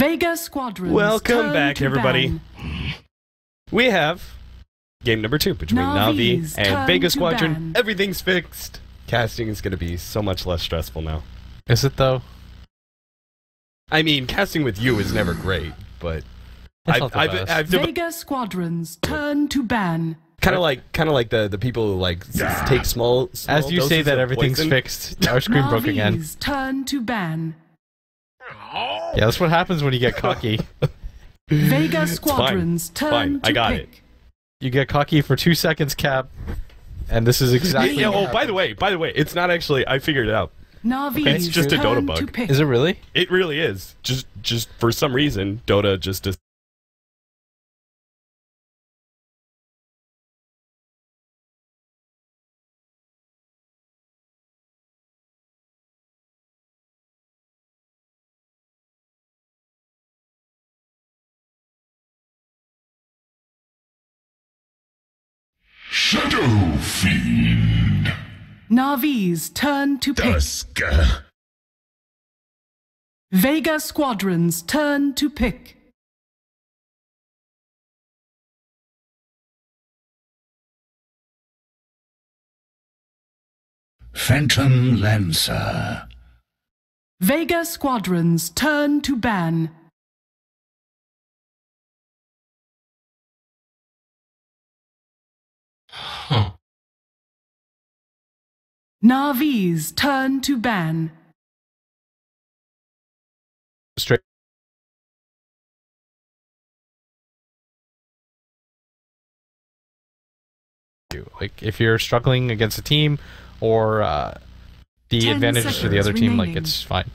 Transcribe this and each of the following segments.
Vega Squadron. Welcome back, everybody. We have game number 2 between NaVi and Vega Squadron. Everything's fixed. Casting is going to be so much less stressful now. Is it though? I mean, casting with you is never great, but I've Vega Squadron's turn to ban. Kind of like the people who take small as you say that everything's poison. Fixed. Our screen broke again. NaVi's turn to ban. Yeah, that's what happens when you get cocky. Vega Squadron's turn to I got pick. it. You get cocky for 2 seconds, Cap, and this is exactly. Yeah. Oh, by the way, it's not actually. I figured it out. NaVi's it's just a Dota bug. Is it really? It really is. Just for some reason, Dota just. Shadow Fiend. NaVi's turn to pick. Dusk. Vega Squadron's turn to pick. Phantom Lancer. Vega Squadron's turn to ban. Huh. NaVi's turn to ban. Straight. Like if you're struggling against a team or the advantages to the other team, like it's fine.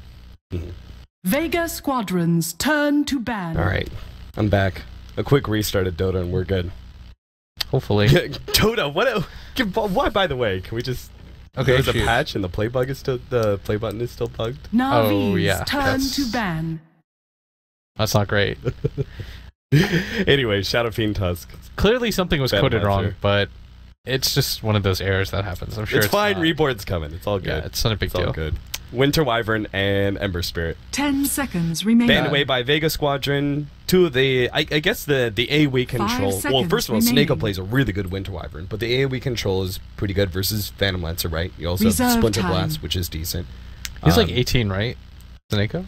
Vega Squadron's turn to ban. All right, I'm back. A quick restart of Dota and we're good. Hopefully. Dota, why? By the way, can we just? Okay, there's a patch and the play button is still bugged. NaVi's turn to ban. That's not great. Anyway, Shadow Fiend Tusk. Clearly something was coded wrong, but it's just one of those errors that happens. I'm sure it's fine. Reborn's coming. It's all good. Yeah, it's not a big deal. All good. Winter Wyvern and Ember Spirit. 10 seconds remaining. Banned away by Vega Squadron. Two of the, I guess the AoE control. Well, first of all, Snako plays a really good Winter Wyvern, but the AoE control is pretty good versus Phantom Lancer, right? You also have Splinter Blast, which is decent. He's like 18, right? Snako?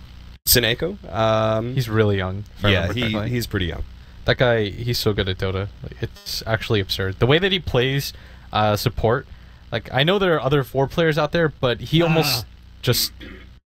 He's really young. Yeah, he's pretty young. That guy, he's so good at Dota. Like, it's actually absurd. The way that he plays support, like I know there are other 4 players out there, but he almost just,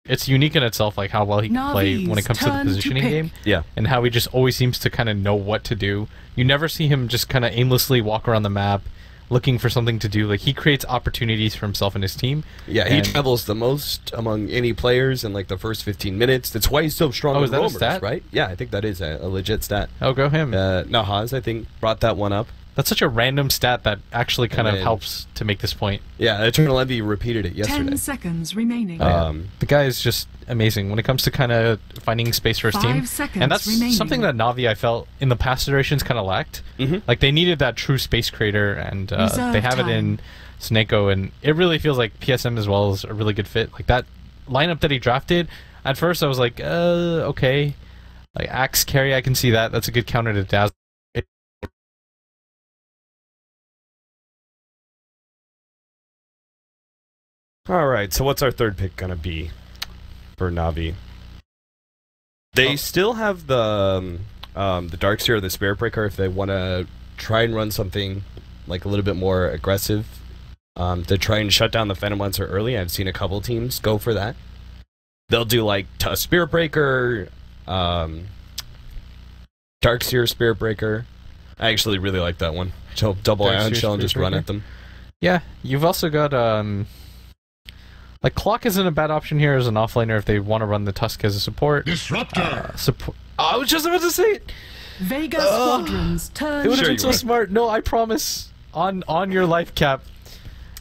it's unique in itself, like how well he can play when it comes to the positioning game. Yeah. And how he just always seems to kind of know what to do. You never see him just kind of aimlessly walk around the map looking for something to do. Like he creates opportunities for himself and his team. Yeah, he travels the most among any players in like the first 15 minutes. That's why he's so strong. Oh, is that a stat? Right? Yeah, I think that is a legit stat. Oh, go him. Nahaz, I think, brought that one up. That's such a random stat that actually kind of helps to make this point. Yeah, Eternal Envy repeated it yesterday. 10 seconds remaining. The guy is just amazing when it comes to kind of finding space for his team. 5 seconds and that's remaining. Something that NaVi, I felt, in the past iterations kind of lacked. Like, they needed that true space creator, and they have it in Snako, and it really feels like PSM as well is a really good fit. Like, that lineup that he drafted, at first I was like, okay. Like, Axe Carry, I can see that. That's a good counter to Dazzle. Alright, so what's our third pick gonna be for NaVi? They still have the Darkseer or the Spirit Breaker if they want to try and run something like a little bit more aggressive to try and shut down the Phantom Lancer early. I've seen a couple teams go for that. They'll do like a Spirit Breaker, Darkseer Spirit Breaker. I actually really like that one. So double Ion Shell and just run at them. Yeah, you've also got like Clock isn't a bad option here as an offlaner if they want to run the Tusk as a support. Disruptor. I was just about to say it. Vega Squadron's turn. It would have been so smart. No, I promise. On your life, Cap.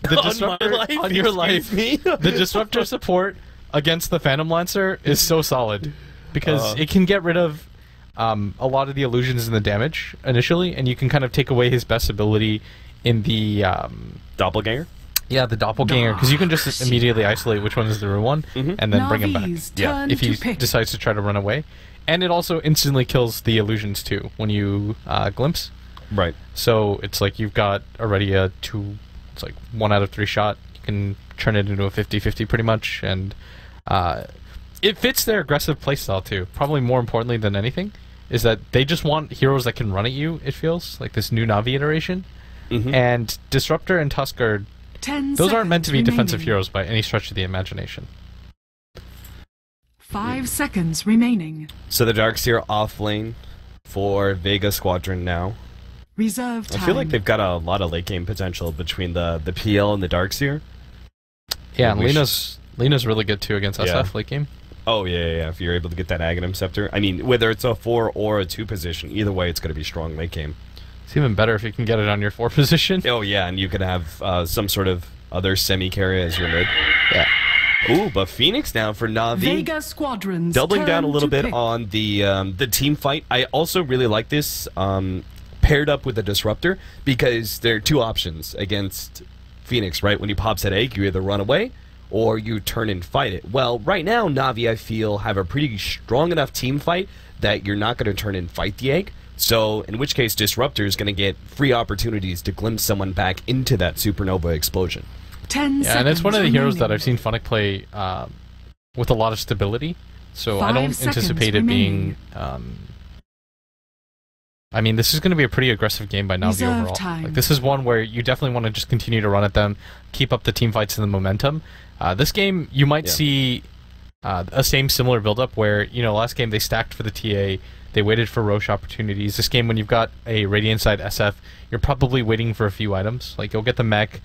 The disruptor on your life. The disruptor support against the Phantom Lancer is so solid because it can get rid of a lot of the illusions and the damage initially, and you can kind of take away his best ability in the Doppelganger. Yeah, the doppelganger, because you can just immediately isolate which one is the real one, and then bring him back. Yeah, if he decides to try to run away. And it also instantly kills the illusions too, when you glimpse. Right. So it's like you've got already a 1 out of 3 shot. You can turn it into a 50-50 pretty much, and it fits their aggressive playstyle too. Probably more importantly than anything, is that they just want heroes that can run at you, it feels, like this new NaVi iteration. And Disruptor and Tusk are... those aren't meant to be defensive heroes by any stretch of the imagination. 5 seconds remaining. So the Darkseer off lane for Vega Squadron now. Reserve time. I feel like they've got a lot of late game potential between the PL and the Darkseer. Yeah, and Lena's really good too against SF late game. Oh yeah. If you're able to get that Aghanim Scepter. I mean, whether it's a 4 or a 2 position, either way it's going to be strong late game. It's even better if you can get it on your 4 position. Oh yeah, and you could have some sort of other semi-carry as your mid. Yeah. Ooh, but Phoenix now for NaVi. Vega Squadrons doubling down a little bit on the team fight. I also really like this paired up with the Disruptor, because there are 2 options against Phoenix, right? When he pops that egg, you either run away or you turn and fight it. Well, right now, NaVi, I feel, have a pretty strong enough team fight that you're not going to turn and fight the egg. So, in which case, Disruptor is going to get free opportunities to glimpse someone back into that supernova explosion. 10 yeah, and it's one of the heroes that I've seen Funnick play with a lot of stability. So I don't anticipate it being... I mean, this is going to be a pretty aggressive game by NaVi overall. Like, this is one where you definitely want to just continue to run at them, keep up the team fights and the momentum. This game, you might see a similar build-up where, you know, last game they stacked for the TA, they waited for Roche opportunities. This game, when you've got a Radiant side SF, you're probably waiting for a few items. Like, you'll get the mech.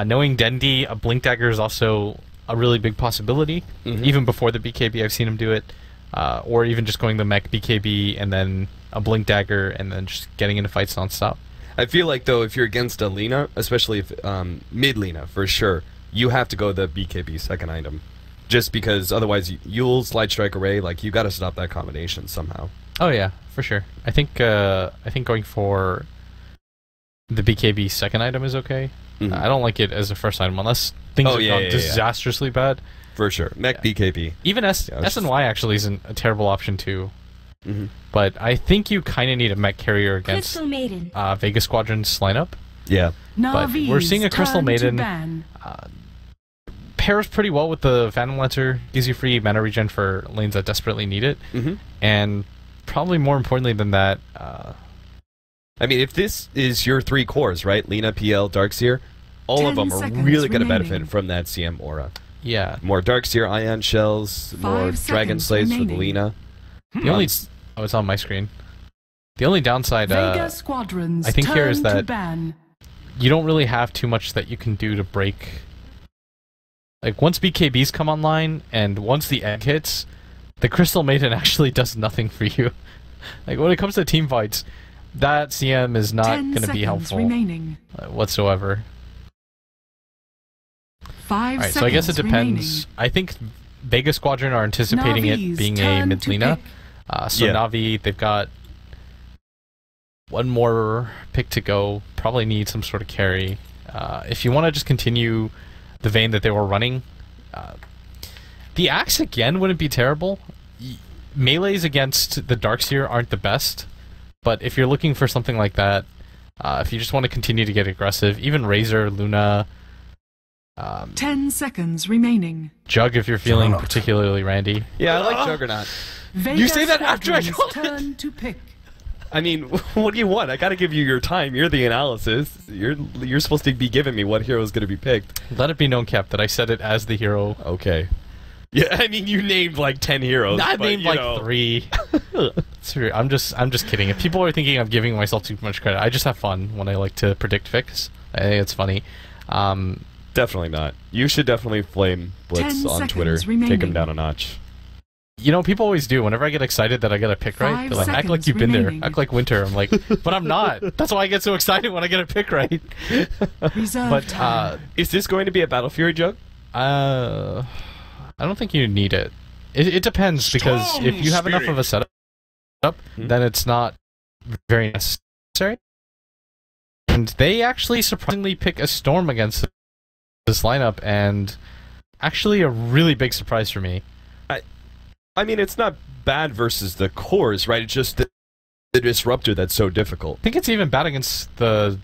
Knowing Dendi, a Blink Dagger is also a really big possibility. Even before the BKB, I've seen him do it. Or even just going the mech BKB and then a Blink Dagger and then just getting into fights non-stop. I feel like, though, if you're against a Lina, especially if mid Lina, for sure, you have to go the BKB second item. Just because otherwise you'll slide strike array, like, you got to stop that combination somehow. Oh yeah, for sure. I think going for the BKB second item is okay. I don't like it as a first item unless things have gone disastrously bad. For sure. Mech BKB. Even S and Y actually isn't a terrible option too. But I think you kind of need a mech carrier against Vega Squadron's lineup. Yeah. But we're seeing a Crystal Maiden. Pairs pretty well with the Phantom Lancer. Gives you free mana regen for lanes that desperately need it. And probably more importantly than that... I mean, if this is your 3 cores, right? Lina, PL, Darkseer, all of them are really going to benefit from that CM aura. Yeah. More Darkseer Ion Shells, more Dragon Slays for the Lina. The only... Oh, it's on my screen. The only downside, I think here is that you don't really have too much that you can do to break... Like, once BKBs come online, and once the egg hits, the Crystal Maiden actually does nothing for you. Like, when it comes to team fights, that CM is not going to be helpful whatsoever. 5 Alright, so I guess it depends. I think Vega Squadron are anticipating it being a mid Lina. So NaVi, they've got one more pick to go. Probably need some sort of carry. If you want to just continue the vein that they were running, the Axe again wouldn't be terrible. Melees against the Darkseer aren't the best, but if you're looking for something like that, if you just want to continue to get aggressive, even Razor, Luna... 10 seconds remaining. Jug if you're feeling particularly randy. Yeah, I like Juggernaut. You say that after I called turn to pick. I mean, what do you want? I gotta give you your time. You're the analysis. You're supposed to be giving me what hero is gonna be picked. Let it be known, Cap, that I said it as the hero. Okay. Yeah, I mean, you named like 10 heroes. I named like 3. I'm just kidding. If people are thinking I'm giving myself too much credit, I just have fun when I like to predict picks. I think it's funny. Definitely not. You should definitely flame Blitz on Twitter. Take him down a notch. You know, people always do. Whenever I get excited that I get a pick right, they're like, act like you've been there. Act like Winter. I'm like, but I'm not. That's why I get so excited when I get a pick right. But is this going to be a Battle Fury Jug? I don't think you need it. It depends, because if you have enough of a setup, then it's not very necessary. And they actually surprisingly pick a Storm against this lineup, and actually a really big surprise for me. I mean, it's not bad versus the cores, right? It's just the disruptor that's so difficult. I think it's even bad against the...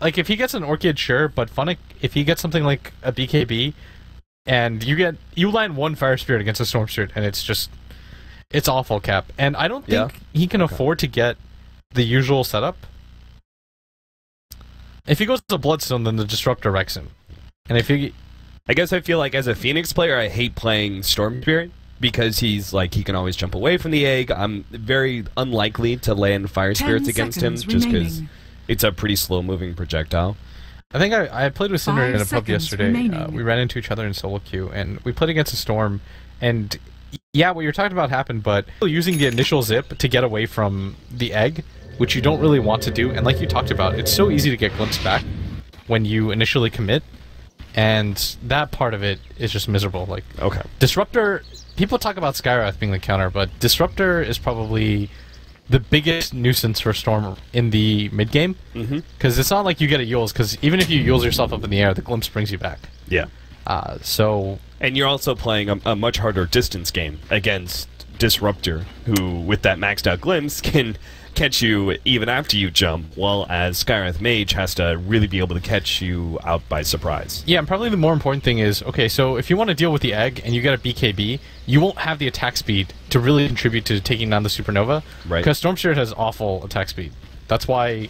Like, if he gets an Orchid, sure, but Funnick, if he gets something like a BKB, and you land one Fire Spirit against a Storm Spirit, and it's awful, Cap. And I don't think he can afford to get the usual setup. If he goes to Bloodstone, then the Disruptor wrecks him. And if he... I guess I feel like as a Phoenix player, I hate playing Storm Spirit, because he's like, he can always jump away from the egg. I'm very unlikely to land Fire Spirits against him, just because it's a pretty slow-moving projectile. I think I played with Cinder in a pub yesterday. We ran into each other in solo queue, and we played against a Storm, and yeah, what you're talking about happened, but using the initial zip to get away from the egg, which you don't really want to do, and like you talked about, it's so easy to get glimpsed back when you initially commit, and that part of it is just miserable. Like, Disruptor... People talk about Skywrath being the counter, but Disruptor is probably the biggest nuisance for Storm in the mid-game. Because it's not like you get a Yules, because even if you Yules yourself up in the air, the glimpse brings you back. Yeah. And you're also playing a much harder distance game against Disruptor, who, with that maxed out glimpse, can catch you even after you jump, while as Skywrath Mage has to really be able to catch you out by surprise. Yeah, and probably the more important thing is, okay, so if you want to deal with the egg and you get a BKB, you won't have the attack speed to really contribute to taking down the Supernova, because Storm Spirit has awful attack speed. That's why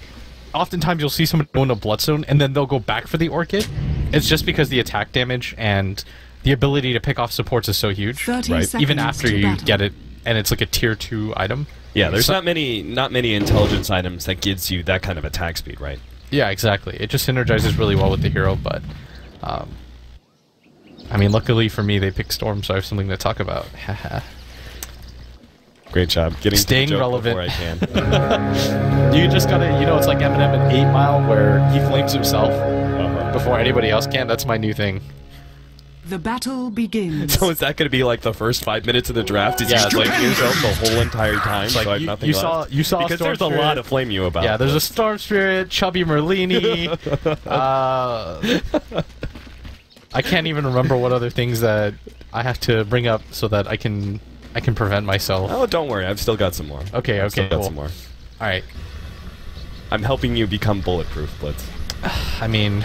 oftentimes you'll see someone go into Bloodstone and then they'll go back for the Orchid. It's just because the attack damage and the ability to pick off supports is so huge, even after you get it, and it's like a tier 2 item. Yeah, there's not many intelligence items that gives you that kind of attack speed, right? Yeah, exactly. It just synergizes really well with the hero, but I mean, luckily for me, they picked Storm, so I have something to talk about. Great job getting staying to the joke relevant. before I can. You just gotta, you know, it's like Eminem in 8 Mile where he flames himself before anybody else can. That's my new thing. The battle begins. So is that going to be like the first 5 minutes of the draft? Is you flame yourself the whole entire time? Like so I have nothing left? You saw because there's Storm a lot to flame you about. Yeah, there's a Storm Spirit, Chubby Merlini. I can't even remember what other things that I have to bring up so that I can prevent myself. Oh, don't worry, I've still got some more. Okay, I've still got some more. All right. I'm helping you become bulletproof, Blitz. I mean.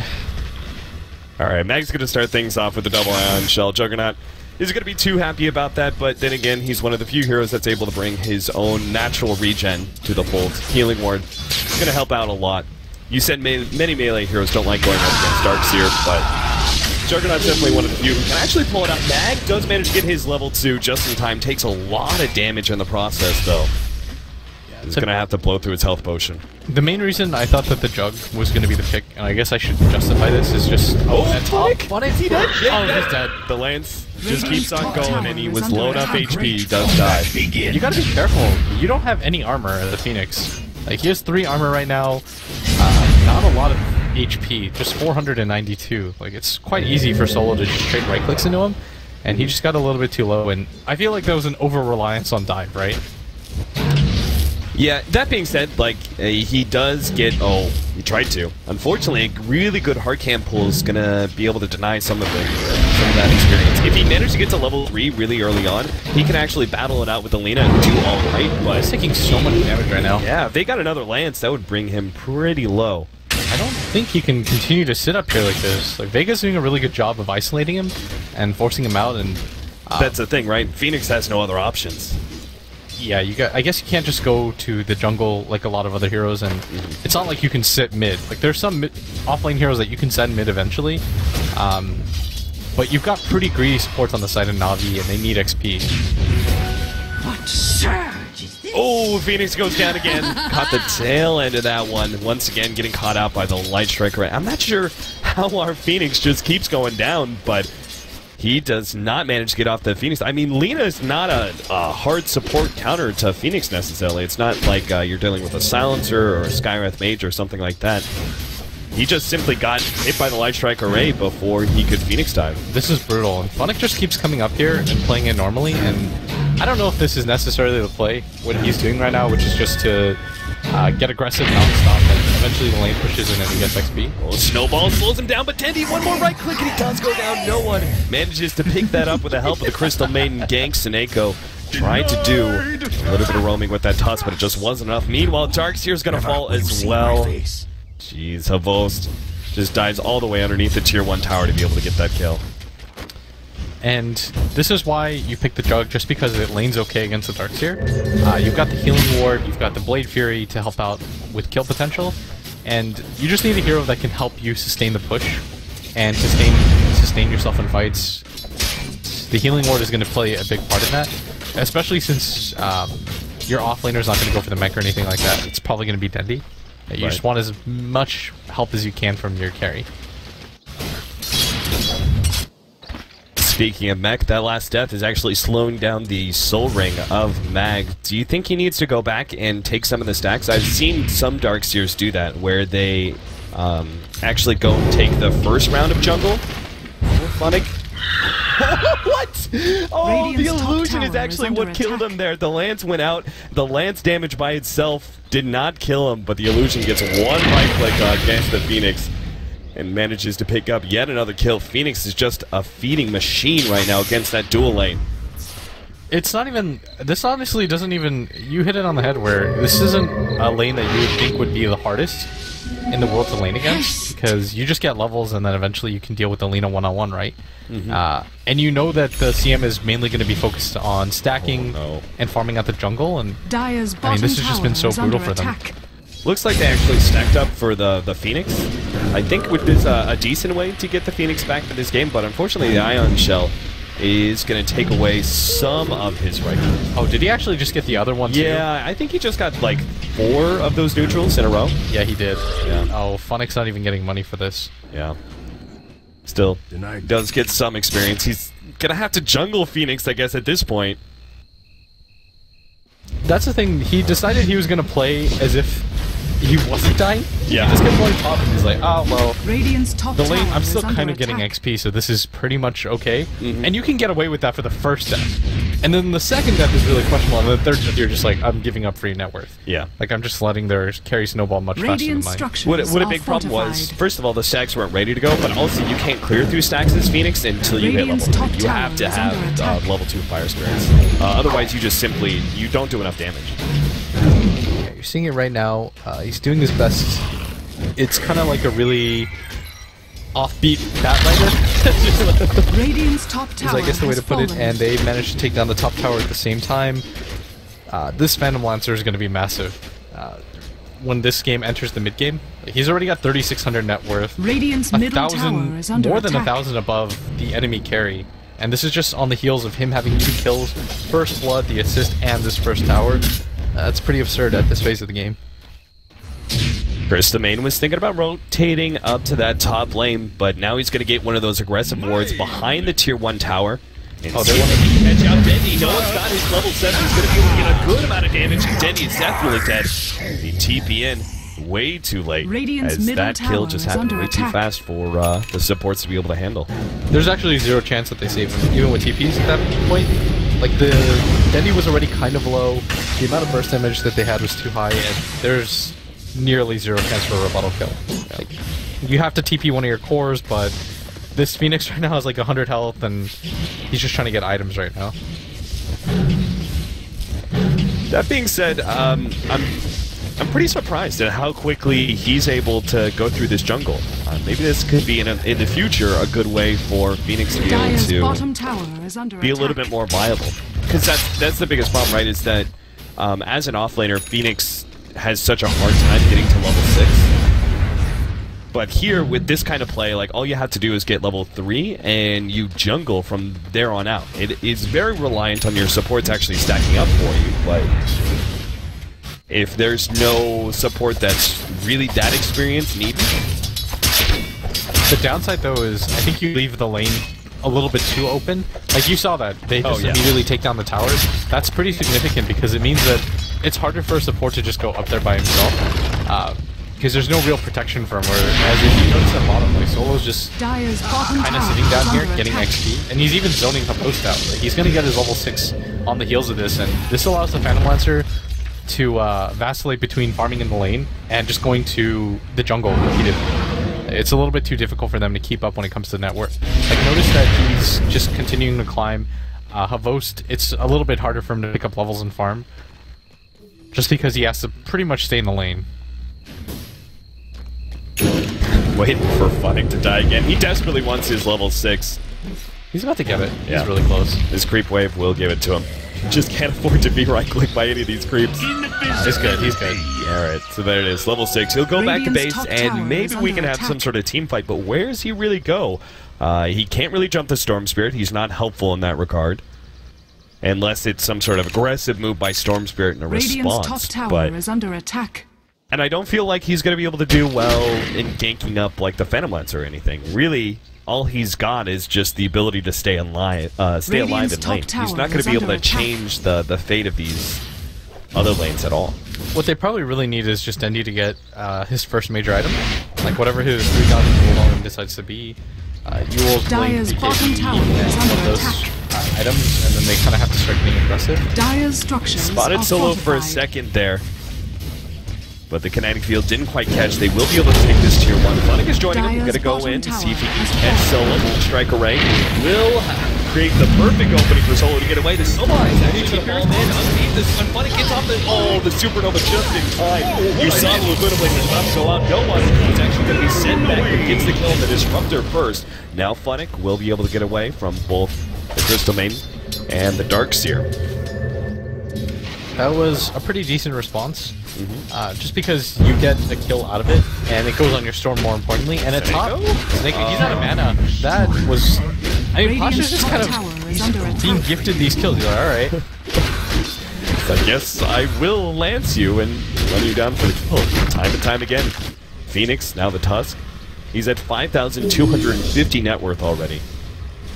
Alright, Mag's going to start things off with the double ion shell. Juggernaut isn't going to be too happy about that, but then again, he's one of the few heroes that's able to bring his own natural regen to the fold. Healing Ward is going to help out a lot. You said many melee heroes don't like going up against Darkseer, but Juggernaut's definitely one of the few who can actually pull it out. Mag does manage to get his level 2 just in time. Takes a lot of damage in the process, though. He's going to have to blow through his health potion. The main reason I thought that the Jug was going to be the pick, and I guess I should justify this, is just... Funnick! He dead? Yeah, he's dead. The Lance just keeps on going, and he was low enough HP, he does die. You gotta be careful. You don't have any armor as a Phoenix. Like, he has 3 armor right now, not a lot of HP, just 492. Like, it's quite easy for Solo to just trade right-clicks into him, and he just got a little bit too low, and I feel like there was an over-reliance on dive, right? Yeah, that being said, like, he does get... Oh, he tried to. Unfortunately, a really good hard cam pull is going to be able to deny some of that experience. If he manages to get to level 3 really early on, he can actually battle it out with Alina and do alright, but... He's taking so much damage right now. Yeah, if they got another Lance, that would bring him pretty low. I don't think he can continue to sit up here like this. Like, Vega's doing a really good job of isolating him and forcing him out, and... That's the thing, right? Phoenix has no other options. Yeah, I guess you can't just go to the jungle like a lot of other heroes, and it's not like you can sit mid. Like, there's some offlane heroes that you can send mid eventually, but you've got pretty greedy supports on the side of NaVi, and they need XP. What surge is this? Oh, Phoenix goes down again. Caught the tail end of that one. Once again, getting caught out by the Light Striker. I'm not sure how our Phoenix just keeps going down, but... he does not manage to get off the Phoenix. I mean, Lina is not a hard support counter to Phoenix necessarily. It's not like you're dealing with a Silencer or a Skywrath Mage or something like that. He just simply got hit by the Light Strike Array before he could Phoenix dive. This is brutal, and Funnick just keeps coming up here and playing it normally, and I don't know if this is necessarily the play, what he's doing right now, which is just to get aggressive non-stop and eventually the lane pushes in and he gets XP. Oh, Snowball slows him down, but Dendy, one more right click and he does go down. No one manages to pick that up with the help of the Crystal Maiden gank. Snako trying to do a little bit of roaming with that toss, but it just wasn't enough. Meanwhile, Darkseer's gonna fall as well. Jeez, Havost just dives all the way underneath the tier 1 tower to be able to get that kill. And this is why you pick the Jug, just because it lanes okay against the Darkseer. You've got the Healing Ward, you've got the Blade Fury to help out with kill potential, and you just need a hero that can help you sustain the push and sustain yourself in fights. The Healing Ward is going to play a big part in that, especially since your offlaner is not going to go for the mech or anything like that. It's probably going to be Dendy. You just want as much help as you can from your carry. Speaking of mech, that last death is actually slowing down the soul ring of Mag. Do you think he needs to go back and take some of the stacks? I've seen some Darkseers do that, where they actually go and take the first round of jungle. Funny. What? Oh, Radiant's the illusion top is tower actually is what under killed attack. him there. The lance went out. The lance damage by itself did not kill him, but the illusion gets one right click against the Phoenix and manages to pick up yet another kill. Phoenix is just a feeding machine right now against that dual lane. It's not even... This honestly doesn't even... You hit it on the head where this isn't a lane that you would think would be the hardest in the world to lane against, because you just get levels and then eventually you can deal with the Lina one-on-one, right? And you know that the CM is mainly going to be focused on stacking and farming out the jungle, and Dire's I mean, this has just been so brutal for them. Looks like they actually stacked up for the Phoenix. I think it is a decent way to get the Phoenix back to this game, but unfortunately the Ion Shell is going to take away some of his right. Oh, did he actually just get the other one too? Yeah, I think he just got like 4 of those neutrals in a row. Yeah, he did. Yeah. Oh, Funnick's not even getting money for this. Yeah. Still, does get some experience. He's going to have to jungle Phoenix, I guess, at this point. That's the thing, he decided he was going to play as if he wasn't dying. Yeah. He just kept going top and he's like, oh, well, Radiant's top the lane, tower I'm still is under kind of getting attack. XP, so this is pretty much okay. And you can get away with that for the first death. And then the second death is really questionable, and the third death you're just like, I'm giving up free net worth. Yeah. Like, I'm just letting their carry snowball much faster than Radiant mine. structures What a are big problem was, fortified. first of all, the stacks weren't ready to go, but also you can't clear through stacks as Phoenix until you Radiant's hit top level 3. You have to tower is under have attack. level 2 fire spirits. Otherwise, you just simply, you don't do enough damage. Yeah, you're seeing it right now. He's doing his best. It's kind of like a really offbeat Batrider. Radiant's top is tower I guess the way has to put it, fallen. and they managed to take down the top tower at the same time. This Phantom Lancer is going to be massive. When this game enters the mid game, he's already got 3,600 net worth. Radiant's middle tower is under more than attack. 1,000 above the enemy carry, and this is just on the heels of him having 2 kills, first blood, the assist, and this first tower. That's pretty absurd at this phase of the game. Chris the main was thinking about rotating up to that top lane, but now he's going to get one of those aggressive wards behind the tier 1 tower. And Oh, see they if wanna- he can catch out Dendy. No one's got his level 7. He's going to be able to get a good amount of damage. Dendy is definitely dead. The TP in way too late, Radiant's as middle that kill tower just is happened under way too attack. fast for the supports to be able to handle. There's actually zero chance that they save him, even with TPs at that point. Like, the Dendy was already kind of low, the amount of burst damage that they had was too high, and there's nearly zero chance for a rebuttal kill. Like, you have to TP one of your cores, but this Phoenix right now has like 100 health, and he's just trying to get items right now. That being said, I'm pretty surprised at how quickly he's able to go through this jungle. Maybe this could be in the future a good way for Phoenix to be able Dire's to bottom tower is under be a little attack. bit more viable. Because that's the biggest problem, right? Is that as an offlaner, Phoenix has such a hard time getting to level 6. But here, with this kind of play, like all you have to do is get level 3, and you jungle from there on out. It is very reliant on your supports actually stacking up for you, but if there's no support that's really that experienced needed. The downside, though, is I think you leave the lane a little bit too open. Like, you saw that. They just immediately take down the towers. That's pretty significant because it means that it's harder for a support to just go up there by himself. Because there's no real protection for him, whereas if you notice at bottom, like, Solo's just Dire's bottom kind of tower sitting down is here, under getting attack. XP, and he's even zoning Havost out. Like, he's going to get his level 6 on the heels of this, and this allows the Phantom Lancer to vacillate between farming in the lane and just going to the jungle repeatedly. It's a little bit too difficult for them to keep up when it comes to net worth. Like, notice that he's just continuing to climb. Havost, it's a little bit harder for him to pick up levels and farm, just because he has to pretty much stay in the lane. Waiting for Funnick to die again. He desperately wants his level 6. He's about to get it. Yeah. He's really close. His creep wave will give it to him. Just can't afford to be right-clicked by any of these creeps. He's good, he's good. Alright, so there it is. Level 6. He'll go back to Radiant's base, top tower and maybe is we under can have some attack. sort of team fight, but where does he really go? He can't really jump the Storm Spirit. He's not helpful in that regard. Unless it's some sort of aggressive move by Storm Spirit in a Radiant's top response. tower But is under attack. and I don't feel like he's going to be able to do well in ganking up like the Phantom Lance or anything. Really, all he's got is just the ability to stay alive in Radiant's lane. top He's tower not going to is be able to under attack. change the fate of these other lanes at all. What they probably really need is just Dendi to get his first major item. Like, whatever his 3,000 gold item decides to be. You will Dire's bottom tower is one of under those attack. items, and then they kind of have to start being aggressive. Dire's structures Spotted are solo for a fortified. second there. But the kinetic field didn't quite catch. They will be able to take this tier 1. Funnick is joining him. Dire's Gonna go bottom in and tower see if he can is catch fallen. Solo. Strike array will create the perfect opening for Solo to get away. The Solo is actually gonna fall in underneath this one. Funnick gets off the the supernova just in time. You saw the Laguna Blade was about to go out. No one was actually gonna be sent back, but gets the kill on the Disruptor first. Now Funnick will be able to get away from both the Crystal Maiden and the Darkseer. That was a pretty decent response. Just because you get a kill out of it, and it goes on your storm more importantly, and at top, Snake, he's out of mana. That was... I mean, Pasha's Radiant's just top kind tower of is under being attack. gifted these kills. He's like, alright. So I guess I will lance you and run you down for the kill time and time again. Phoenix, now the Tusk. He's at 5,250 net worth already.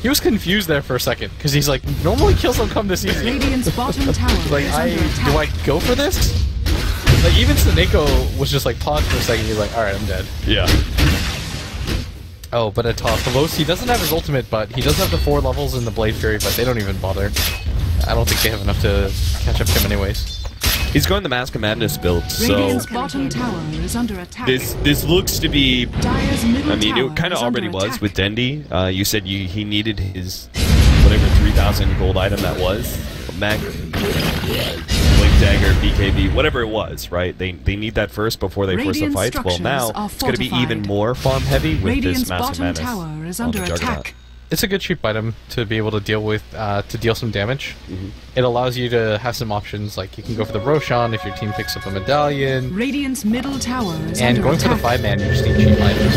He was confused there for a second, because he's like, normally kills don't come this easy. Radiant's bottom tower Like, is under attack. do I go for this? Like, even Sneko was just like, paused for a second, he's like, alright, I'm dead. Yeah. Oh, but at top, Veloci, he doesn't have his ultimate, but he does have the 4 levels in the Blade Fury, but they don't even bother. I don't think they have enough to catch up to him anyways. He's going the Mask of Madness build, so Radiant's bottom tower is under attack. this looks to be... Dire's middle I mean, tower it kind of is under already was attack. with Dendi. You said he needed his whatever 3,000 gold item that was. Mac, Blink Dagger, BKB, whatever it was, right? They need that first before they force the Radiant fights. Well, now structures are it's going to be even fortified. more farm heavy with Radiant's this Mask of bottom Madness tower is on under the Juggernaut. attack. It's a good cheap item to be able to deal with, to deal some damage. It allows you to have some options, like you can go for the Roshan if your team picks up a medallion, Radiant's middle tower is and under going for attack. the 5-man, you just need cheap items.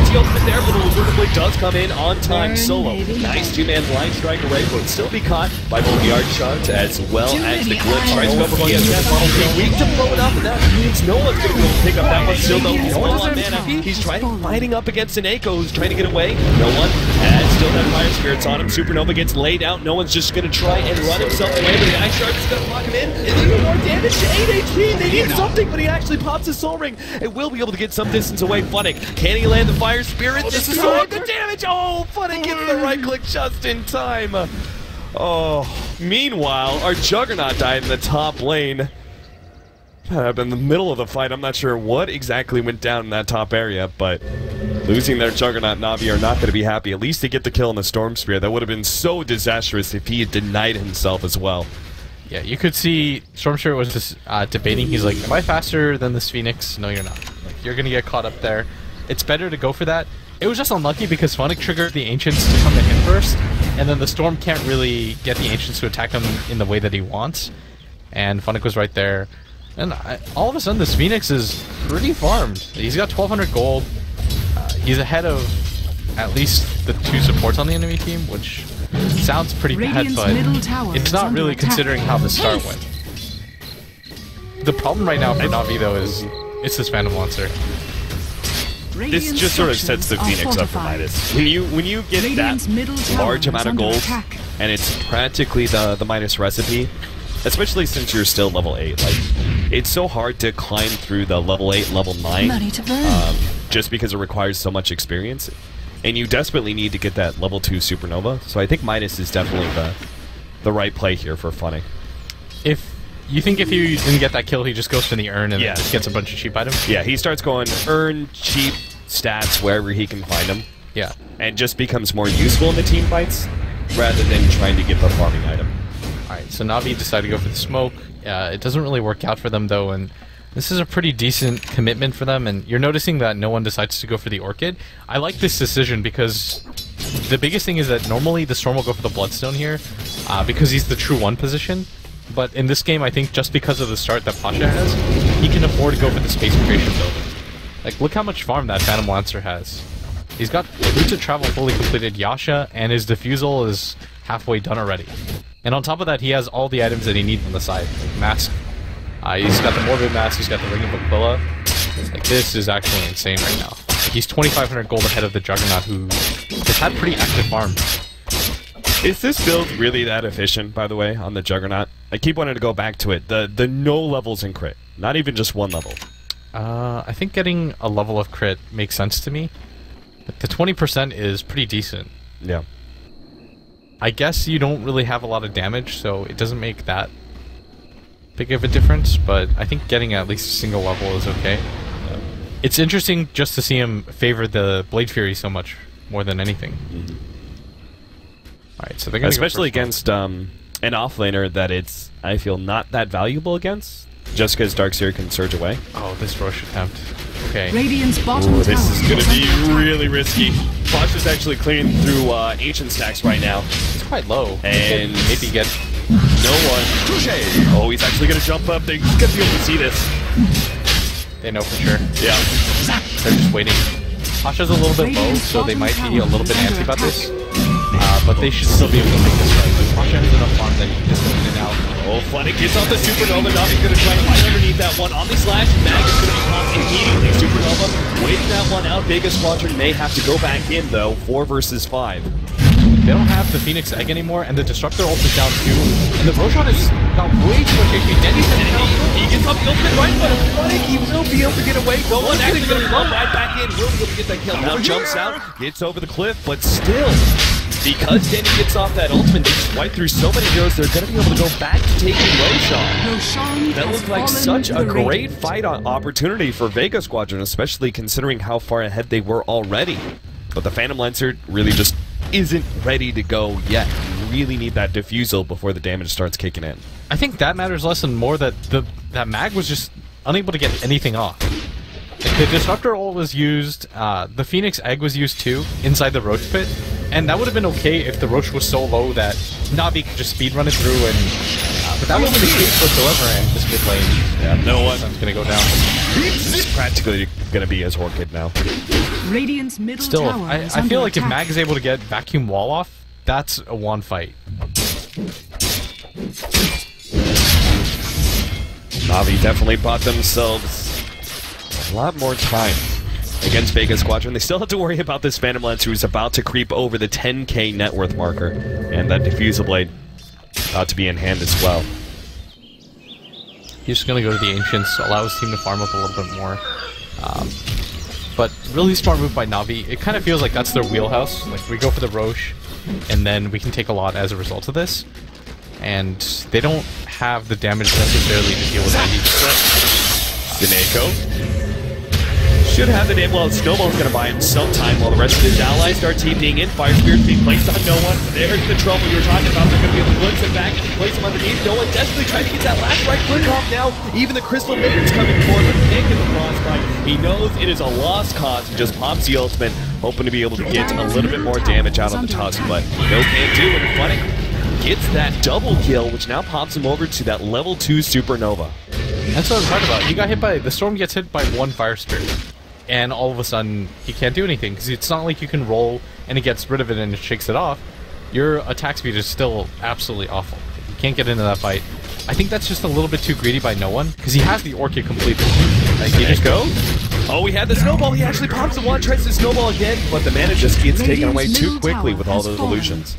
The ultimate there, but the Laguna Blade does come in on time. Solo. Nice 2-man blind strike array will still be caught by both the arc shots as well as the glitch. Tries to go for PSF. Weak to blow it up, and that means no one's going to be able to pick up that one. Still, though, no one on mana. He's fighting up against Sneko, who's trying to get away. No one. And still that Fire Spirits on him. Supernova gets laid out. No one's just going to try and run himself away, but the Ice Shark is going to lock him in. Is he more damage to 8 HP? They need something, but he actually pops his Soul Ring. It will be able to get some distance away. Funnick, can he land the Fire Spirit? This is the damage! Oh, Funnick gets the right click just in time. Oh, meanwhile, our Juggernaut died in the top lane. In the middle of the fight, I'm not sure what exactly went down in that top area, but losing their Juggernaut NaVi are not going to be happy. At least they get the kill on the Storm Spear. That would have been so disastrous if he had denied himself as well. Yeah, you could see Stormshire was just debating. He's like, am I faster than this Phoenix? No, you're not. Like, you're going to get caught up there. It's better to go for that. It was just unlucky because Funnick triggered the Ancients to come to him first, and then the Storm can't really get the Ancients to attack him in the way that he wants. And Funnick was right there. And all of a sudden, this Phoenix is pretty farmed. He's got 1,200 gold. He's ahead of at least the 2 supports on the enemy team, which sounds pretty Radiant's bad, middle but tower it's is not under really attack. considering how the start went. The problem right now for NaVi, though, is it's this Phantom Lancer. This just sort of sets the Phoenix up for Midas. When you get Radiant's middle that tower large is amount of under gold, attack. and it's practically the Midas recipe, especially since you're still level 8, like, it's so hard to climb through the level 8, level 9, Money to burn. just because it requires so much experience. And you desperately need to get that level 2 Supernova, so I think Midas is definitely the right play here for Funnick. If You think if he didn't get that kill, he just goes to the urn and then just gets a bunch of cheap items? Yeah, he starts going urn, cheap stats wherever he can find them. Yeah. And just becomes more useful in the team fights rather than trying to get the farming item. Alright, so NaVi decided to go for the smoke. It doesn't really work out for them though, and this is a pretty decent commitment for them, and you're noticing that no one decides to go for the Orchid. I like this decision because the biggest thing is that normally the Storm will go for the Bloodstone here because he's the true 1 position, but in this game I think just because of the start that Pasha has, he can afford to go for the Space Creation build. Like, look how much farm that Phantom Lancer has. He's got Routes of Travel fully completed, Yasha, and his Diffusal is halfway done already. And on top of that, he has all the items that he needs on the side. Like Mask. He's got the Morbid Mask, he's got the Ring of Aquila. Like, this is actually insane right now. He's 2,500 gold ahead of the Juggernaut, who has had pretty active farms. Is this build really that efficient, by the way, on the Juggernaut? I keep wanting to go back to it. The no levels in crit. Not even just 1 level. I think getting a level of crit makes sense to me. But the 20% is pretty decent. Yeah. I guess you don't really have a lot of damage, so it doesn't make that big of a difference, but I think getting at least a single level is okay. It's interesting just to see him favor the Blade Fury so much more than anything. Alright, so they're gonna especially go against an offlaner that it's, I feel, not that valuable against, just because Darkseer can surge away. Oh, this Roche attempt. Okay. Radiant's bottom tower. This is going to be really risky. Bosch is actually clearing through Ancient Stacks right now. It's quite low. And maybe get no one. Oh, he's actually going to jump up. They're going to be able to see this. They know for sure. Yeah. They're just waiting. Pasha's a little bit low, so they might be a little bit antsy about this. But they should still be able to make this right. Pasha has enough farm that he can just go in and out. Oh, Flooding gets off the Supernova. NaVi's going to try to fight underneath that one. Omni Slash. Mag is going to be popped immediately. Supernova waiting that one out. Vega Squadron may have to go back in, though. 4 versus 5. They don't have the Phoenix Egg anymore, and the Destructor ult is down too. And the Roshan has got way too much HP. Then he gets off the ultimate right, but Flooding, he will be able to get away. No one actually going to come right back in. Will be able to get that kill. Now jumps out, gets over the cliff, but still. Because Danny gets off that ultimate, they swipe through so many heroes, they're going to be able to go back to taking Roshan. That looked like such a great fight opportunity for Vega Squadron, especially considering how far ahead they were already. But the Phantom Lancer really just isn't ready to go yet. You really need that diffusal before the damage starts kicking in. I think that matters less and more that that Mag was just unable to get anything off. Like, the Disruptor ult was used, the Phoenix Egg was used too, inside the Roche pit, and that would have been okay if the Roche was so low that NaVi could just speedrun it through, and but that wasn't the case whatsoever, and this mid lane, yeah, no one. Sun's gonna go down. It's practically gonna be his Orchid now. Radiant's middle Still, tower I feel like if Mag is able to get Vacuum Wall off, that's a one fight. NaVi definitely bought themselves a lot more time against Vega Squadron. They still have to worry about this Phantom Lancer who's about to creep over the 10k net worth marker, and that Diffusal Blade about to be in hand as well. He's just gonna go to the Ancients, allow his team to farm up a little bit more. But really smart move by NaVi. It kind of feels like that's their wheelhouse. Like, we go for the Roche, and then we can take a lot as a result of this. And they don't have the damage necessarily to deal with any. Sineko should have the name. Well, Snowball's going to buy him some time while the rest of his allies start TPing in. Fire Spirit's being placed on no one. There's the trouble you were talking about. They're going to be able to glimpse him back and place him underneath. No one desperately trying to get that last right click off now. Even the Crystal Minions coming forward, but can't get the frostbite. He knows it is a lost cause. He just pops the ultimate, hoping to be able to get a little bit more damage out on the Tusk, but no can't do it. Funny gets that double kill, which now pops him over to that level 2 Supernova. That's what I'm talking about. He got hit by, the Storm gets hit by one Fire Spirit, and all of a sudden he can't do anything, because it's not like you can roll and it gets rid of it and it shakes it off. Your attack speed is still absolutely awful. You can't get into that fight. I think that's just a little bit too greedy by no one, because he has the Orchid completely. Like, he just goes. Oh, we had the Snowball. He actually pops the one, tries to Snowball again, but the mana just gets taken away too quickly with all those illusions.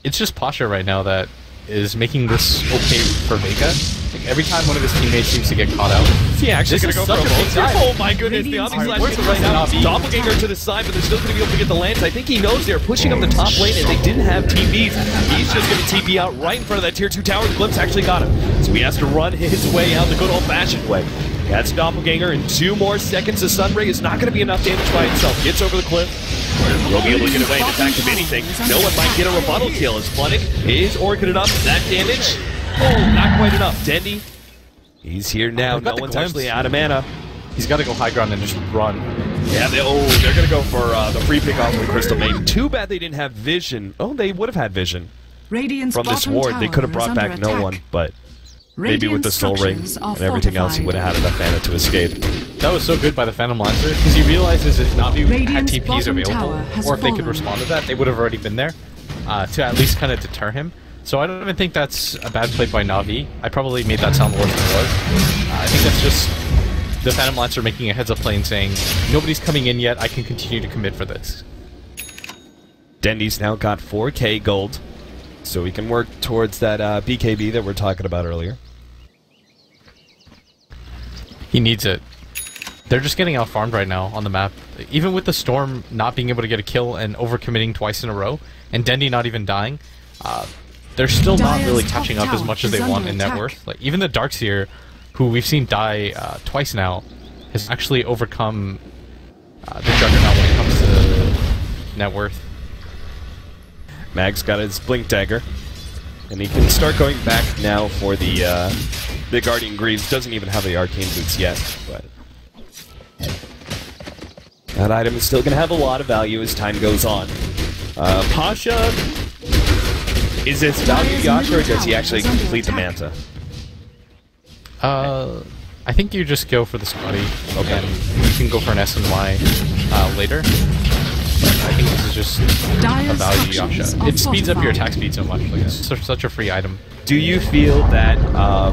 It's just Pasha right now that is making this okay for Vega. Like, every time one of his teammates seems to get caught out, Yeah, actually this gonna is go for such a a big Vincere. dive. Oh my goodness, the Omni Slash where's gets the right out. NaVi? Doppelganger to the side, but they're still gonna be able to get the lands. I think he knows they're pushing up the top lane and they didn't have TPs. He's just gonna TP out right in front of that tier 2 tower. The Glimpse actually got him. So he has to run his way out the good old-fashioned way. That's Doppelganger in 2 more seconds. The Sunray is not gonna be enough damage by itself. Gets over the cliff. He'll be able to get away. In fact, if anything, no one might get a rebuttal kill as Flooding is orchided up. That damage, oh, not quite enough. Dendy, he's here now. No one's actually out of mana. He's got to go high ground and just run. Yeah, they're going to go for the free pick off of the Crystal Maiden. Too bad they didn't have vision. Oh, they would have had vision Radiant's from this ward. They could have brought back no one, but maybe with the Soul Ring and everything else, he would have had enough mana to escape. That was so good by the Phantom Lancer, because he realizes if NaVi had Radiant's TPs bottom available, tower has or if they could fallen. respond to that, they would have already been there to at least kind of deter him. So I don't even think that's a bad play by NaVi. I probably made that sound worse than it was. I think that's just the Phantom Lancer making a heads-up play and saying, nobody's coming in yet, I can continue to commit for this. Dendy's now got 4k gold, so we can work towards that BKB that we're talking about earlier. He needs it. They're just getting out-farmed right now on the map. Even with the Storm not being able to get a kill and overcommitting twice in a row, and Dendy not even dying, they're still not really catching up as much as they want in net worth. Like, even the Darkseer, who we've seen die twice now, has actually overcome the Juggernaut when it comes to net worth. Mag's got his Blink Dagger, and he can start going back now for the Guardian Greaves. Doesn't even have the Arcane Boots yet, but that item is still going to have a lot of value as time goes on. Pasha, is this value Yasha, or does he actually complete the Manta? I think you just go for the Scotty, and you can go for an SNY later. But I think this is just a value Yasha. It speeds up your attack speed so much. Like, it's such a free item. Do you feel that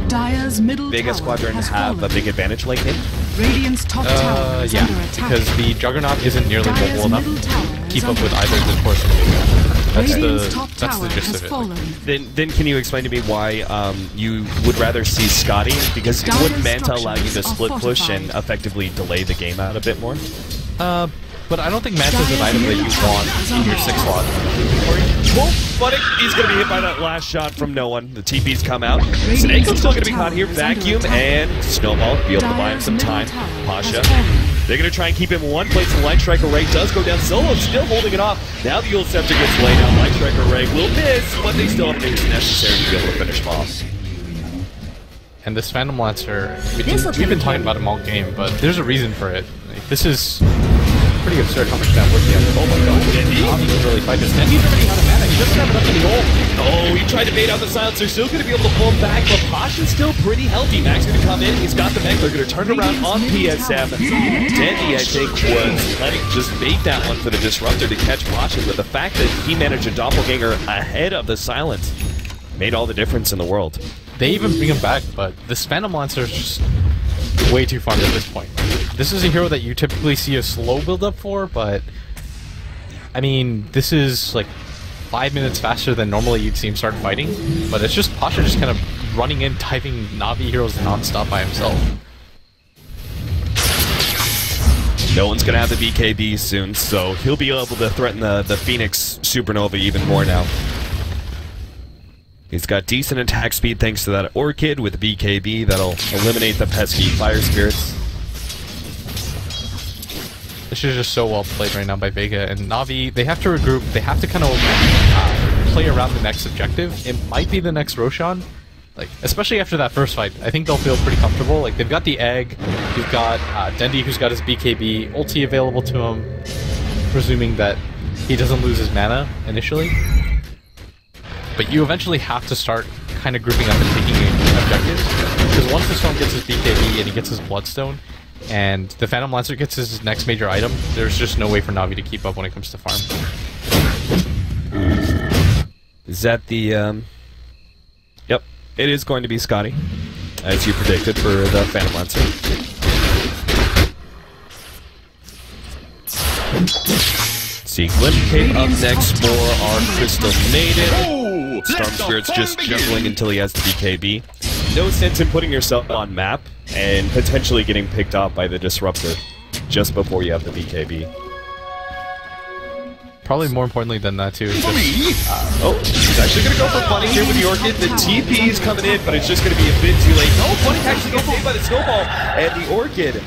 Dire's middle Vega tower Squadron has have a fallen. big advantage late game? Radiant's top tower is Yeah, under attack. because the Juggernaut isn't nearly Dire's mobile enough middle tower to is keep up under with attack. either the course of Vega. Radiant's top That's tower the gist has of it. Like, fallen. Then can you explain to me why you would rather see Scotty? Because Dire's wouldn't Manta allow you to structures are split push fortified. and effectively delay the game out a bit more? but I don't think Manta's an item that you want in your 6 slot. Well, Flooding, he's going to be hit by that last shot from no one. The TP's come out. Snake's still going to be caught here. Vacuum and Snowball be able to buy him some time. Pasha. They're going to try and keep him in one place. The Light Striker Ray does go down. Solo still holding it off. Now the Ult Scepter gets laid out. Light Striker Ray will miss, but they still have things necessary to be able to finish him off. And this Phantom Lancer, we've been talking about him all game, but there's a reason for it. Like, this is pretty absurd how much net worth he has. Oh my god, Dendy doesn't really fight this. Dendy's already out of mana. He doesn't have enough in the ult. Oh, he tried to bait out the silencer. Still going to be able to pull him back, but Pasha's still pretty healthy. Max going to come in. He's got the mech. They're going to turn around on PSM. Dendy, I think, was letting just bait that one for the Disruptor to catch Pasha, but the fact that he managed a Doppelganger ahead of the silence made all the difference in the world. They even bring him back, but this Phantom Lancer is just way too farmed at this point. This is a hero that you typically see a slow build-up for, but I mean, this is like 5 minutes faster than normally you'd see him start fighting, but it's just Pasha just kind of running in, typing NaVi heroes non-stop by himself. No one's going to have the BKB soon, so he'll be able to threaten the Phoenix Supernova even more now. He's got decent attack speed thanks to that Orchid with BKB that'll eliminate the pesky Fire Spirits. This is just so well played right now by Vega, and NaVi, they have to regroup, they have to kind of play around the next objective. It might be the next Roshan, like, especially after that first fight. I think they'll feel pretty comfortable. Like, they've got the egg, you've got Dendy who's got his BKB, ulti available to him, presuming that he doesn't lose his mana initially. But you eventually have to start kind of grouping up and taking objectives, because once the Storm gets his BKB and he gets his Bloodstone, and the Phantom Lancer gets his next major item, there's just no way for NaVi to keep up when it comes to farm. Is that the... Yep, it is going to be Scotty, as you predicted for the Phantom Lancer. See, Glimpcade up next for our Crystal Maiden. Storm Spirit's just juggling until he has the BKB. No sense in putting yourself on map and potentially getting picked off by the Disruptor just before you have the BKB. Probably more importantly than that too. Oh, he's actually going to go for Funny here with the Orchid. The TP is coming in, but it's just going to be a bit too late. No, Funny actually gets saved by the Snowball, and the Orchid.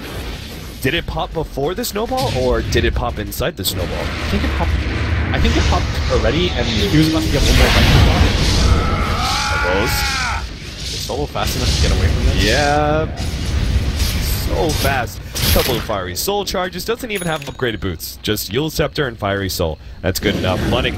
Did it pop before the Snowball, or did it pop inside the Snowball? I think it popped already, and he was about to get one more Those. Is Solo fast enough to get away from this? Yeah. So fast. Couple of Fiery Soul charges, doesn't even have upgraded boots. Just Yule Scepter and Fiery Soul. That's good enough. Flooding.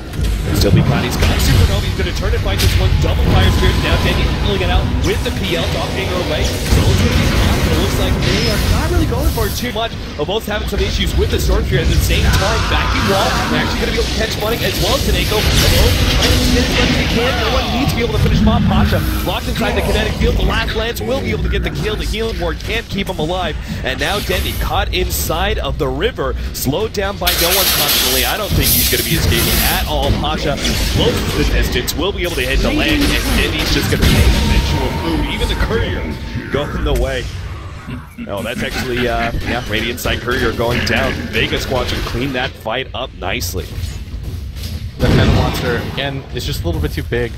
Still behind. He's got Supernova. He's going to turn it by this one. Double Fire Spirit now. Denny's pulling it out with the PL. Dropping her away. Soul's going to be caught, but it looks like they are not really going for it too much. They're both having some issues with the Storm Spirit at the same time. Backing wall. They're actually going to be able to catch Flooding as well as Taneko. Both trying to get as much as they can. No one needs to be able to finish Mop Pasha. Locked inside the kinetic field. The last Lance will be able to get the kill. The healing ward can't keep him alive. And now Denny caught inside of the river, slowed down by no one constantly. I don't think he's going to be escaping at all. Pasha closes the distance, will be able to hit the land, and Denny's just going to take eventual food. Even the Courier going the way. Oh, that's actually, yeah, Radiant side Courier going down. Vega Squadron cleaned that fight up nicely. The Phantom Monster, again, is just a little bit too big.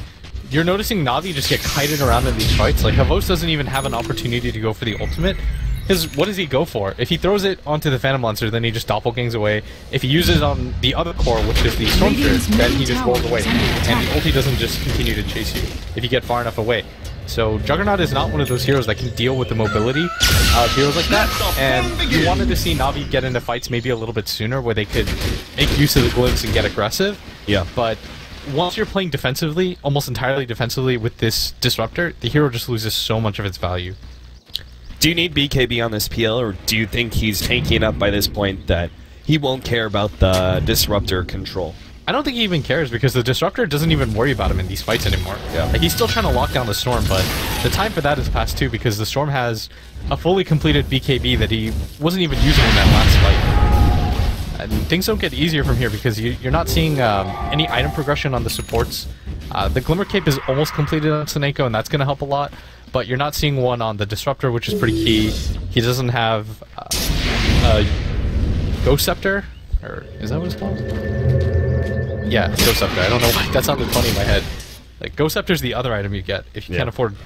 You're noticing NaVi just get kited around in these fights. Like, Havos doesn't even have an opportunity to go for the ultimate. Because what does he go for? If he throws it onto the Phantom Monster, then he just doppelgangs away. If he uses it on the other core, which is the Storm Spirit, then he just rolls away. And the ulti doesn't just continue to chase you if you get far enough away. So Juggernaut is not one of those heroes that can deal with the mobility of heroes like that. And you wanted to see NaVi get into fights maybe a little bit sooner where they could make use of the glimpse and get aggressive. Yeah. But once you're playing defensively, almost entirely defensively with this Disruptor, the hero just loses so much of its value. Do you need BKB on this PL, or do you think he's tanking up by this point that he won't care about the Disruptor control? I don't think he even cares, because the Disruptor doesn't even worry about him in these fights anymore. Yeah. Like, he's still trying to lock down the Storm, but the time for that is past too, because the Storm has a fully completed BKB that he wasn't even using in that last fight. And things don't get easier from here, because you're not seeing any item progression on the supports. The Glimmer Cape is almost completed on Taneko, and that's going to help a lot. But you're not seeing one on the Disruptor, which is pretty key. He doesn't have Ghost Scepter, or is that what it's called? Yeah, Ghost Scepter. I don't know why that sounded funny in my head. Like, Ghost Scepter is the other item you get if you can't afford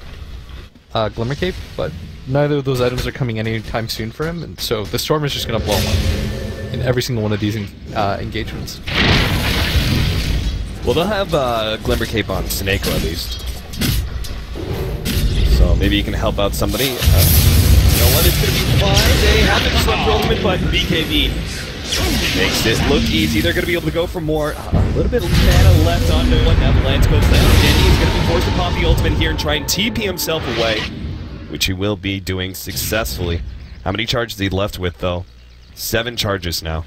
Glimmer Cape, but neither of those items are coming anytime soon for him, and so the Storm is just going to blow him up in every single one of these engagements. Well, they'll have Glimmer Cape on Snako at least. So maybe you can help out somebody. You know what? It's going to be fine. They have the Disruptor ultimate, but BKB makes it look easy. They're going to be able to go for more. A little bit of mana left on no one. Now the Lance goes down. Denny is going to be forced to pop the ultimate here and try and TP himself away, which he will be doing successfully. How many charges is he left with, though? 7 charges now.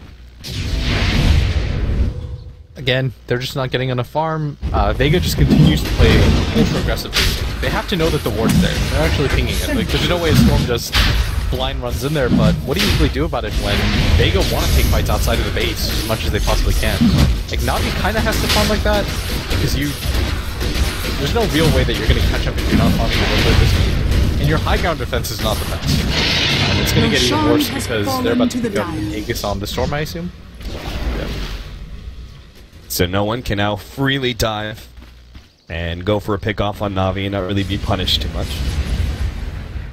Again, they're just not getting enough farm. Vega just continues to play ultra aggressively. They have to know that the ward's there. They're actually pinging it. Like, there's no way a Storm just blind runs in there, but what do you usually do about it when Vega want to take fights outside of the base as much as they possibly can? Like, NaVi kind of has to farm like that, because there's no real way that you're going to catch up if you're not farming a little bit this game. And your high ground defense is not the best. And it's going to get even worse because they're about to go Aegis on the Storm, I assume. Yeah. So no one can now freely dive and go for a pick off on NaVi and not really be punished too much.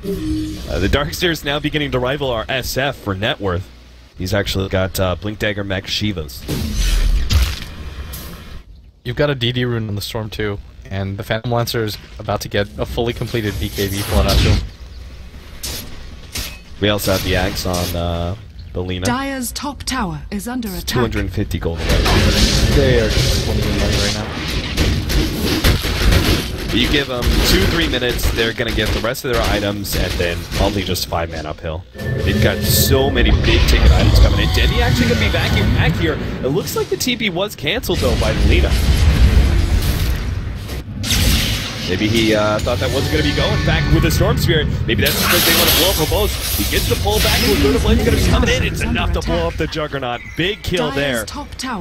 The Darkstairs now beginning to rival our SF for net worth. He's actually got Blink Dagger Mech Shivas. You've got a DD rune on the Storm too, and the Phantom Lancer is about to get a fully completed BKB flown out to him. We also have the Axe on Belina. Dire's top tower is under attack. 250 gold. They are just winning the money right now. You give them 2-3 minutes, they're going to get the rest of their items, and then probably just 5-man uphill. They've got so many big-ticket items coming in. Denny actually going to be back here. It looks like the TP was canceled, though, by Belina. Maybe he thought that wasn't going to be going back with the Storm Spirit. Maybe that's because they want to blow up for both. He gets the pull back. Laguna Blade's going to be coming in. It's enough to blow up the Juggernaut. Big kill there.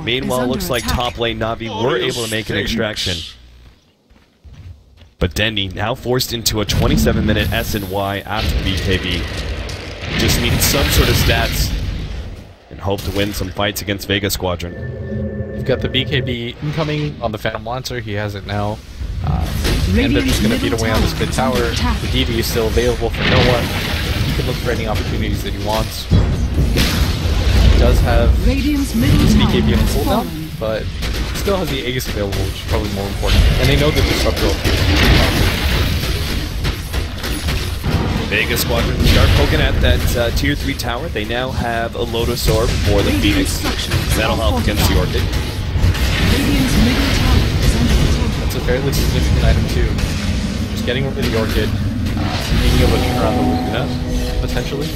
Meanwhile, it looks like top lane NaVi were able to make an extraction. But Dendy now forced into a 27-minute S&Y after BKB. Just needs some sort of stats and hope to win some fights against Vega Squadron. You've got the BKB incoming on the Phantom Lancer. He has it now. And they're just going to beat away on this mid tower. The DD is still available for no one. He can look for any opportunities that he wants. He does have his BKB on cooldown, but still has the Aegis available, which is probably more important. And they know the Disruptor. Vega Squadron start poking at that tier 3 tower. They now have a Lotus Orb for the Phoenix. That'll help against the Orchid. That's a fairly significant item too. Just getting rid of the Orchid, being able to turn around the Luna, potentially.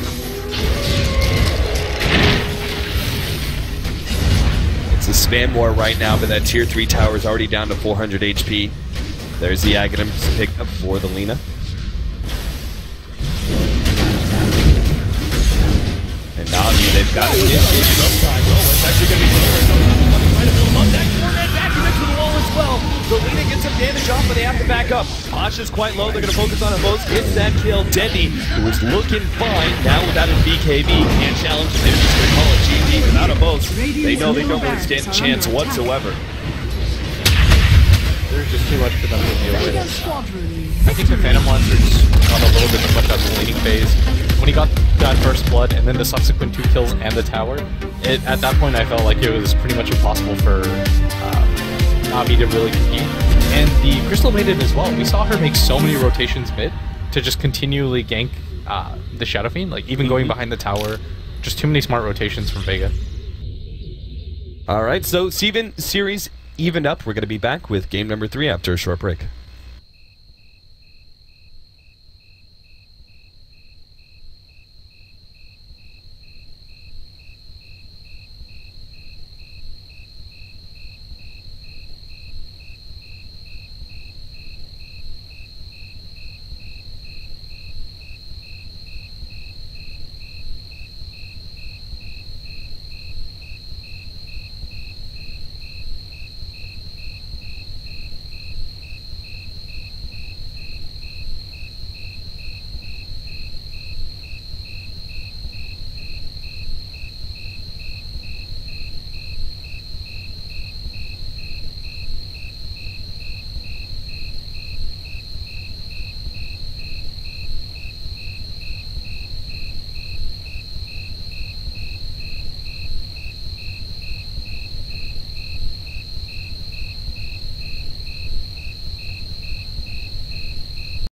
It's a spam war right now, but that tier 3 tower is already down to 400 HP. There's the Aghanims picked up for the Lina. And NaVi, they've got to get upside. Oh, it's actually going to be trying to build up that corner and back him into the wall as well. The Lina gets some damage off, but they have to back up. Asha's quite low. They're going to focus on it most. Gets that kill. Dendy, who is looking fine now without his BKB, can't challenge him. They're just going to call it GG without a boast. They know they don't really stand a chance whatsoever. There's just too much for them to deal with. I think the Phantom Lancer's got a little bit too much out of the laning phase. When he got that first blood and then the subsequent 2 kills and the tower, at that point I felt like it was pretty much impossible for NaVi to really compete. And the Crystal Maiden as well. We saw her make so many rotations mid to just continually gank the Shadow Fiend, like even going behind the tower. Just too many smart rotations from Vega. Alright, so Steven, series evened up. We're going to be back with game number 3 after a short break.